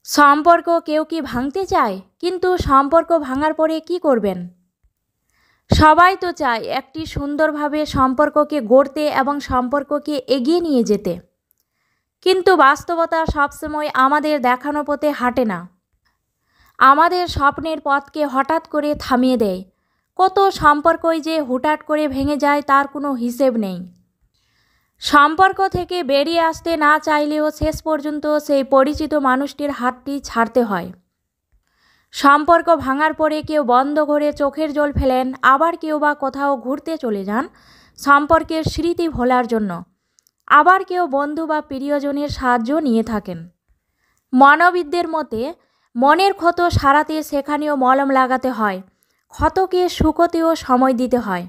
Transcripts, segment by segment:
সম্পর্ক কেউ কি ভাঙতে চায়, কিন্তু সম্পর্ক ভাঙার পরে কি করবেন? সবাই তো চায় একটি সুন্দরভাবে সম্পর্ককে গড়তে এবং সম্পর্ককে এগিয়ে নিয়ে যেতে, কিন্তু বাস্তবতা সবসময় আমাদের দেখানো পথে হাঁটে না। আমাদের স্বপ্নের পথকে হঠাৎ করে থামিয়ে দেয়। কত সম্পর্কই যে হুটহাট করে ভেঙে যায় তার কোনো হিসেব নেই। সম্পর্ক থেকে বেরিয়ে আসতে না চাইলেও শেষ পর্যন্ত সেই পরিচিত মানুষটির হাতটি ছাড়তে হয়। সম্পর্ক ভাঙার পরে কেউ বন্ধ ঘরে চোখের জল ফেলেন, আবার কেউ বা কোথাও ঘুরতে চলে যান সম্পর্কের স্মৃতি ভোলার জন্য, আবার কেউ বন্ধু বা প্রিয়জনের সাহায্য নিয়ে থাকেন। মনোবিদদের মতে মনের ক্ষত সারাতে সেখানেও মলম লাগাতে হয়, ক্ষতকে শুকোতেও সময় দিতে হয়।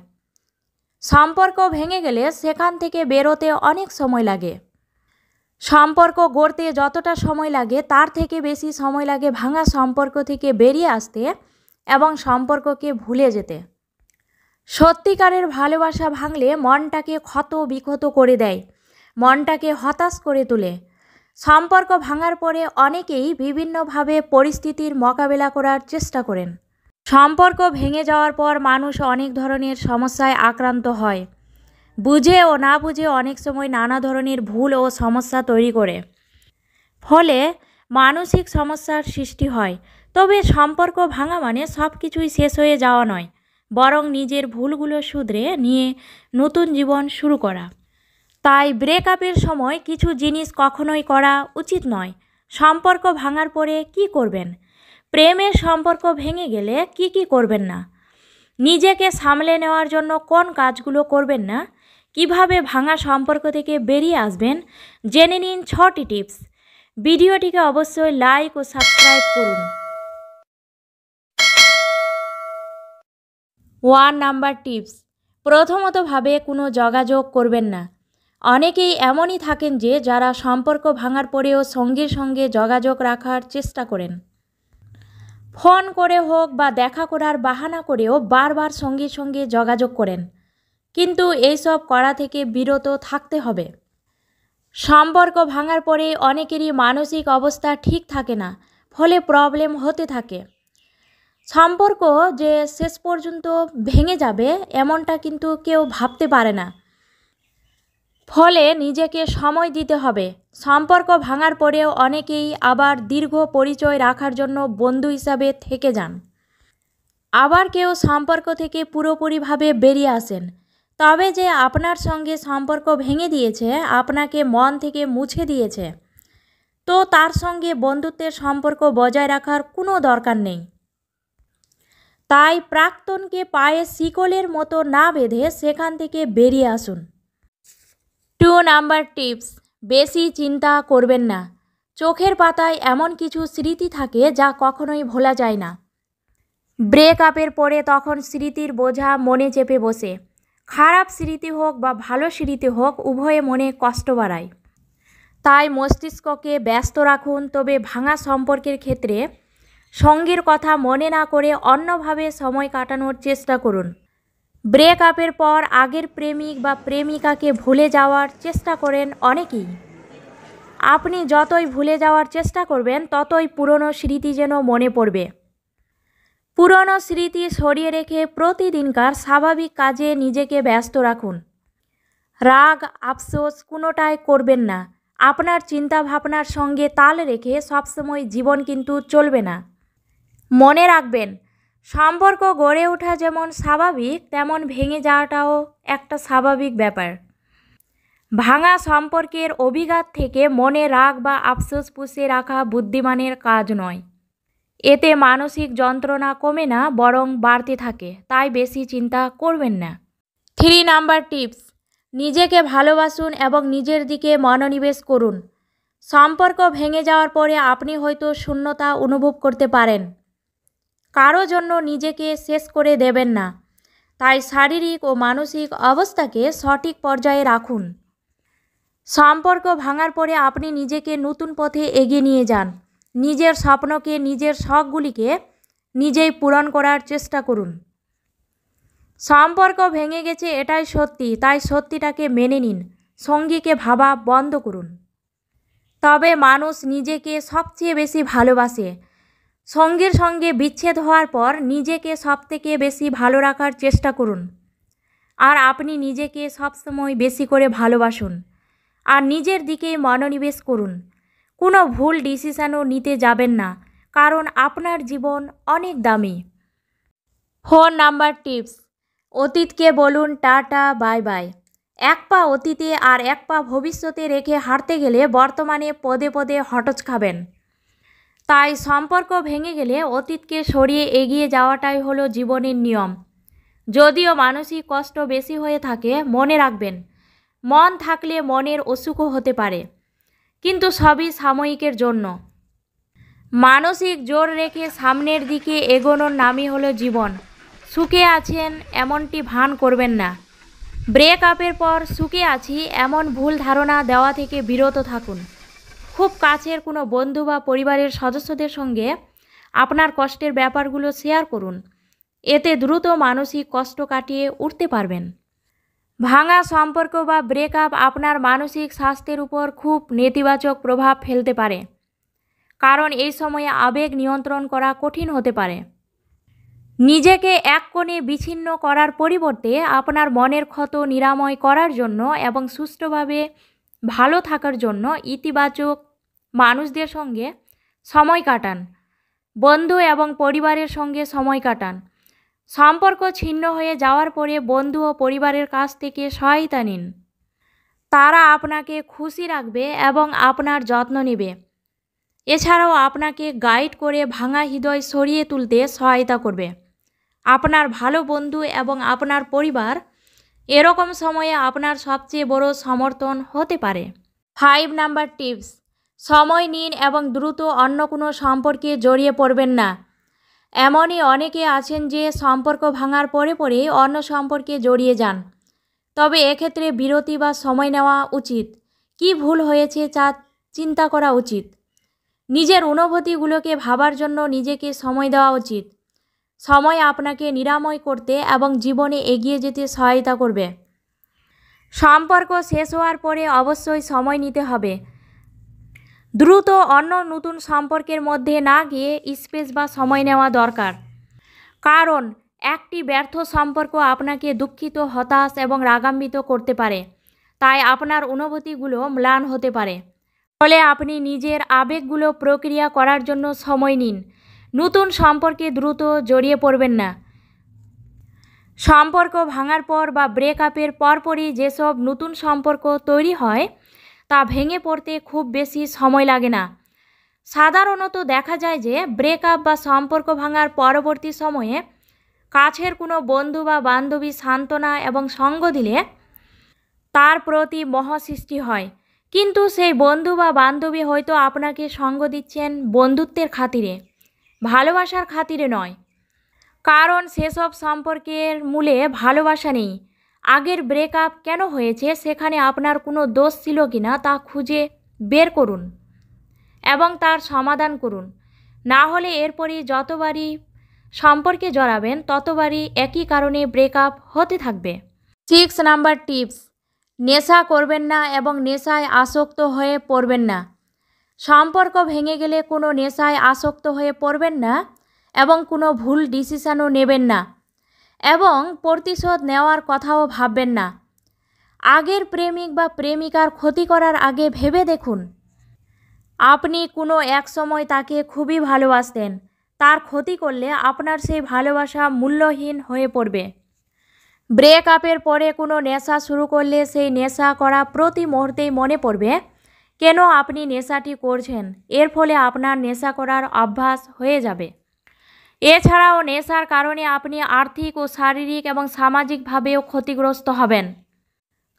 সম্পর্ক ভেঙে গেলে সেখান থেকে বেরোতে অনেক সময় লাগে। সম্পর্ক গড়তে যতটা সময় লাগে তার থেকে বেশি সময় লাগে ভাঙা সম্পর্ক থেকে বেরিয়ে আসতে এবং সম্পর্ককে ভুলে যেতে। সত্যিকারের ভালোবাসা ভাঙলে মনটাকে ক্ষত বিক্ষত করে দেয়, মনটাকে হতাশ করে তোলে। সম্পর্ক ভাঙার পরে অনেকেই বিভিন্নভাবে পরিস্থিতির মোকাবেলা করার চেষ্টা করেন। সম্পর্ক ভেঙে যাওয়ার পর মানুষ অনেক ধরনের সমস্যায় আক্রান্ত হয়, বুঝে ও না বুঝে অনেক সময় নানা ধরনের ভুল ও সমস্যা তৈরি করে, ফলে মানসিক সমস্যার সৃষ্টি হয়। তবে সম্পর্ক ভাঙা মানে সব কিছুই শেষ হয়ে যাওয়া নয়, বরং নিজের ভুলগুলো শুধরে নিয়ে নতুন জীবন শুরু করা। তাই ব্রেকআপের সময় কিছু জিনিস কখনোই করা উচিত নয়। সম্পর্ক ভাঙার পরে কি করবেন? প্রেমের সম্পর্ক ভেঙে গেলে কি করবেন না? নিজেকে সামলে নেওয়ার জন্য কোন কাজগুলো করবেন না? কিভাবে ভাঙা সম্পর্ক থেকে বেরিয়ে আসবেন? জেনে নিন 6টি টিপস। ভিডিওটিকে অবশ্যই লাইক ও সাবস্ক্রাইব করুন। 1 নাম্বার টিপস, প্রথমত ভাবে কোনো যোগাযোগ করবেন না। অনেকেই এমনই থাকেন যে যারা সম্পর্ক ভাঙার পরেও সঙ্গে সঙ্গে যোগাযোগ রাখার চেষ্টা করেন। ফোন করে হোক বা দেখা করার বাহানা করেও বারবার সঙ্গে সঙ্গে যোগাযোগ করেন, কিন্তু এইসব করা থেকে বিরত থাকতে হবে। সম্পর্ক ভাঙার পরে অনেকেরই মানসিক অবস্থা ঠিক থাকে না, ফলে প্রবলেম হতে থাকে। সম্পর্ক যে শেষ পর্যন্ত ভেঙে যাবে এমনটা কিন্তু কেউ ভাবতে পারে না, ফলে নিজেকে সময় দিতে হবে। সম্পর্ক ভাঙার পরেও অনেকেই আবার দীর্ঘ পরিচয় রাখার জন্য বন্ধু হিসাবে থেকে যান, আবার কেউ সম্পর্ক থেকে পুরোপুরিভাবে বেরিয়ে আসেন। তবে যে আপনার সঙ্গে সম্পর্ক ভেঙে দিয়েছে, আপনাকে মন থেকে মুছে দিয়েছে, তো তার সঙ্গে বন্ধুত্বের সম্পর্ক বজায় রাখার কোনো দরকার নেই। তাই প্রাক্তনকে পায়ে শিকলের মতো না বেঁধে সেখান থেকে বেরিয়ে আসুন। 2 নাম্বার টিপস, বেশি চিন্তা করবেন না। চোখের পাতায় এমন কিছু স্মৃতি থাকে যা কখনোই ভোলা যায় না। ব্রেকআপের পরে তখন স্মৃতির বোঝা মনে চেপে বসে। খারাপ স্মৃতি হোক বা ভালো স্মৃতি হোক, উভয়ে মনে কষ্ট বাড়ায়। তাই মস্তিষ্ককে ব্যস্ত রাখুন। তবে ভাঙা সম্পর্কের ক্ষেত্রে সঙ্গীর কথা মনে না করে অন্যভাবে সময় কাটানোর চেষ্টা করুন। ব্রেকআপের পর আগের প্রেমিক বা প্রেমিকাকে ভুলে যাওয়ার চেষ্টা করেন অনেকেই। আপনি যতই ভুলে যাওয়ার চেষ্টা করবেন ততই পুরনো স্মৃতি যেন মনে পড়বে। পুরনো স্মৃতি সরিয়ে রেখে প্রতিদিনকার স্বাভাবিক কাজে নিজেকে ব্যস্ত রাখুন। রাগ আফসোস কোনোটাই করবেন না। আপনার চিন্তা ভাবনার সঙ্গে তাল রেখে সবসময় জীবন কিন্তু চলবে না। মনে রাখবেন, সম্পর্ক গড়ে ওঠা যেমন স্বাভাবিক, তেমন ভেঙে যাওয়াটাও একটা স্বাভাবিক ব্যাপার। ভাঙা সম্পর্কের অভিঘাত থেকে মনে রাগ বা আফসোস পুষে রাখা বুদ্ধিমানের কাজ নয়। এতে মানসিক যন্ত্রণা কমে না, বরং বাড়তে থাকে। তাই বেশি চিন্তা করবেন না। 3 নাম্বার টিপস, নিজেকে ভালোবাসুন এবং নিজের দিকে মনোনিবেশ করুন। সম্পর্ক ভেঙে যাওয়ার পরে আপনি হয়তো শূন্যতা অনুভব করতে পারেন। কারো জন্য নিজেকে শেষ করে দেবেন না। তাই শারীরিক ও মানসিক অবস্থাকে সঠিক পর্যায়ে রাখুন। সম্পর্ক ভাঙার পরে আপনি নিজেকে নতুন পথে এগিয়ে নিয়ে যান। নিজের স্বপ্নকে, নিজের শখগুলিকে নিজেই পূরণ করার চেষ্টা করুন। সম্পর্ক ভেঙে গেছে এটাই সত্যি, তাই সত্যিটাকে মেনে নিন। সঙ্গীকে ভাবা বন্ধ করুন। তবে মানুষ নিজেকে সবচেয়ে বেশি ভালোবাসে। সঙ্গীর সঙ্গে বিচ্ছেদ হওয়ার পর নিজেকে সবথেকে বেশি ভালো রাখার চেষ্টা করুন। আর আপনি নিজেকে সবসময় বেশি করে ভালোবাসুন আর নিজের দিকেই মনোনিবেশ করুন। কোনো ভুল ডিসিশনও নিতে যাবেন না, কারণ আপনার জীবন অনেক দামি। 4 নাম্বার টিপস, অতীতকে বলুন টাটা বাই বাই। এক পা অতীতে আর এক পা ভবিষ্যতে রেখে হাঁটতে গেলে বর্তমানে পদে পদে হটচ খাবেন। তাই সম্পর্ক ভেঙে গেলে অতীতকে সরিয়ে এগিয়ে যাওয়াটাই হলো জীবনের নিয়ম। যদিও মানসিক কষ্ট বেশি হয়ে থাকে, মনে রাখবেন মন থাকলে মনের অসুখও হতে পারে, কিন্তু সবই সাময়িকের জন্য। মানসিক জোর রেখে সামনের দিকে এগোনোর নামই হলো জীবন। সুখে আছেন এমনটি ভান করবেন না। ব্রেকআপের পর সুখে আছি এমন ভুল ধারণা দেওয়া থেকে বিরত থাকুন। খুব কাছের কোনো বন্ধু বা পরিবারের সদস্যদের সঙ্গে আপনার কষ্টের ব্যাপারগুলো শেয়ার করুন। এতে দ্রুত মানসিক কষ্ট কাটিয়ে উঠতে পারবেন। ভাঙা সম্পর্ক বা ব্রেকআপ আপনার মানসিক স্বাস্থ্যের উপর খুব নেতিবাচক প্রভাব ফেলতে পারে, কারণ এই সময়ে আবেগ নিয়ন্ত্রণ করা কঠিন হতে পারে। নিজেকে এক কোণে বিচ্ছিন্ন করার পরিবর্তে আপনার মনের ক্ষত নিরাময় করার জন্য এবং সুষ্ঠুভাবে ভালো থাকার জন্য ইতিবাচক মানুষদের সঙ্গে সময় কাটান। বন্ধু এবং পরিবারের সঙ্গে সময় কাটান। সম্পর্ক ছিন্ন হয়ে যাওয়ার পরে বন্ধু ও পরিবারের কাছ থেকে সহায়তা নিন। তারা আপনাকে খুশি রাখবে এবং আপনার যত্ন নেবে। এছাড়াও আপনাকে গাইড করে ভাঙা হৃদয় সরিয়ে তুলতে সহায়তা করবে। আপনার ভালো বন্ধু এবং আপনার পরিবার এরকম সময়ে আপনার সবচেয়ে বড় সমর্থন হতে পারে। 5 নাম্বার টিপস, সময় নিন এবং দ্রুত অন্য কোনো সম্পর্কে জড়িয়ে পড়বেন না। এমনই অনেকে আছেন যে সম্পর্ক ভাঙার পরে পরেই অন্য সম্পর্কে জড়িয়ে যান। তবে এক্ষেত্রে বিরতি বা সময় নেওয়া উচিত। কি ভুল হয়েছে তা চিন্তা করা উচিত। নিজের অনুভূতিগুলোকে ভাবার জন্য নিজেকে সময় দেওয়া উচিত। সময় আপনাকে নিরাময় করতে এবং জীবনে এগিয়ে যেতে সহায়তা করবে। সম্পর্ক শেষ হওয়ার পরে অবশ্যই সময় নিতে হবে। দ্রুত অন্য নতুন সম্পর্কের মধ্যে না গিয়ে স্পেস বা সময় নেওয়া দরকার, কারণ একটি ব্যর্থ সম্পর্ক আপনাকে দুঃখিত, হতাশ এবং রাগান্বিত করতে পারে। তাই আপনার অনুভূতিগুলো ম্লান হতে পারে। ফলে আপনি নিজের আবেগগুলো প্রক্রিয়া করার জন্য সময় নিন। নতুন সম্পর্কে দ্রুত জড়িয়ে পড়বেন না। সম্পর্ক ভাঙার পর বা ব্রেকআপের পরপরই যেসব নতুন সম্পর্ক তৈরি হয় তা ভেঙে পড়তে খুব বেশি সময় লাগে না। সাধারণত দেখা যায় যে ব্রেকআপ বা সম্পর্ক ভাঙার পরবর্তী সময়ে কাছের কোনো বন্ধু বা বান্ধবী সান্ত্বনা এবং সঙ্গ দিলে তার প্রতি মোহ সৃষ্টি হয়। কিন্তু সেই বন্ধু বা বান্ধবী হয়তো আপনাকে সঙ্গ দিচ্ছেন বন্ধুত্বের খাতিরে, ভালোবাসার খাতিরে নয়। কারণ সেসব সম্পর্কের মূলে ভালোবাসা নেই। আগের ব্রেকআপ কেন হয়েছে, সেখানে আপনার কোনো দোষ ছিল কিনা তা খুঁজে বের করুন এবং তার সমাধান করুন। না হলে এরপরই যতবারই সম্পর্কে জড়াবেন ততবারই একই কারণে ব্রেকআপ হতে থাকবে। 6 নাম্বার টিপস, নেশা করবেন না এবং নেশায় আসক্ত হয়ে পড়বেন না। সম্পর্ক ভেঙে গেলে কোনো নেশায় আসক্ত হয়ে পড়বেন না এবং কোনো ভুল ডিসিশনও নেবেন না এবং প্রতিশোধ নেওয়ার কথাও ভাববেন না। আগের প্রেমিক বা প্রেমিকার ক্ষতি করার আগে ভেবে দেখুন, আপনি কোনো এক সময় তাকে খুবই ভালোবাসতেন। তার ক্ষতি করলে আপনার সেই ভালোবাসা মূল্যহীন হয়ে পড়বে। ব্রেকআপের পরে কোনো নেশা শুরু করলে সেই নেশা করা প্রতি মুহূর্তেই মনে পড়বে কেন আপনি নেশাটি করছেন। এর ফলে আপনার নেশা করার অভ্যাস হয়ে যাবে। এছাড়াও নেশার কারণে আপনি আর্থিক ও শারীরিক এবং সামাজিকভাবেও ক্ষতিগ্রস্ত হবেন।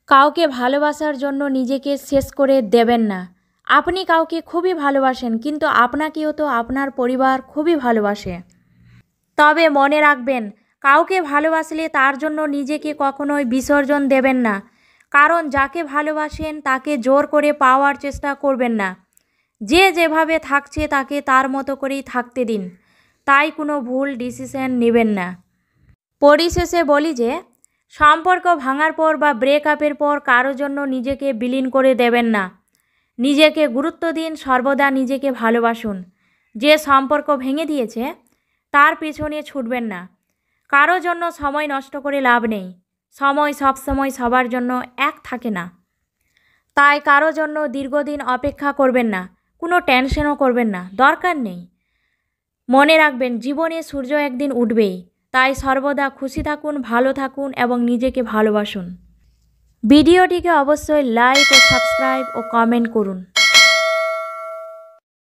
কাউকে ভালোবাসার জন্য নিজেকে শেষ করে দেবেন না। আপনি কাউকে খুবই ভালোবাসেন, কিন্তু আপনাকেও তো আপনার পরিবার খুবই ভালোবাসে। তবে মনে রাখবেন, কাউকে ভালোবাসলে তার জন্য নিজেকে কখনোই বিসর্জন দেবেন না। কারণ যাকে ভালোবাসেন তাকে জোর করে পাওয়ার চেষ্টা করবেন না। যে যেভাবে থাকছে তাকে তার মতো করেই থাকতে দিন। তাই কোনো ভুল ডিসিশন নেবেন না। পরিশেষে বলি যে সম্পর্ক ভাঙার পর বা ব্রেকআপের পর কারোর জন্য নিজেকে বিলীন করে দেবেন না। নিজেকে গুরুত্ব দিন, সর্বদা নিজেকে ভালোবাসুন। যে সম্পর্ক ভেঙে দিয়েছে তার পেছনে ছুটবেন না। কারো জন্য সময় নষ্ট করে লাভ নেই। সময় সবসময় সবার জন্য এক থাকে না। তাই কারো জন্য দীর্ঘদিন অপেক্ষা করবেন না, কোনো টেনশনও করবেন না, দরকার নেই। মনে রাখবেন, জীবনে সূর্য একদিন উঠবেই। তাই সর্বদা খুশি থাকুন, ভালো থাকুন এবং নিজেকে ভালোবাসুন। ভিডিওটিকে অবশ্যই লাইক ও সাবস্ক্রাইব ও কমেন্ট করুন।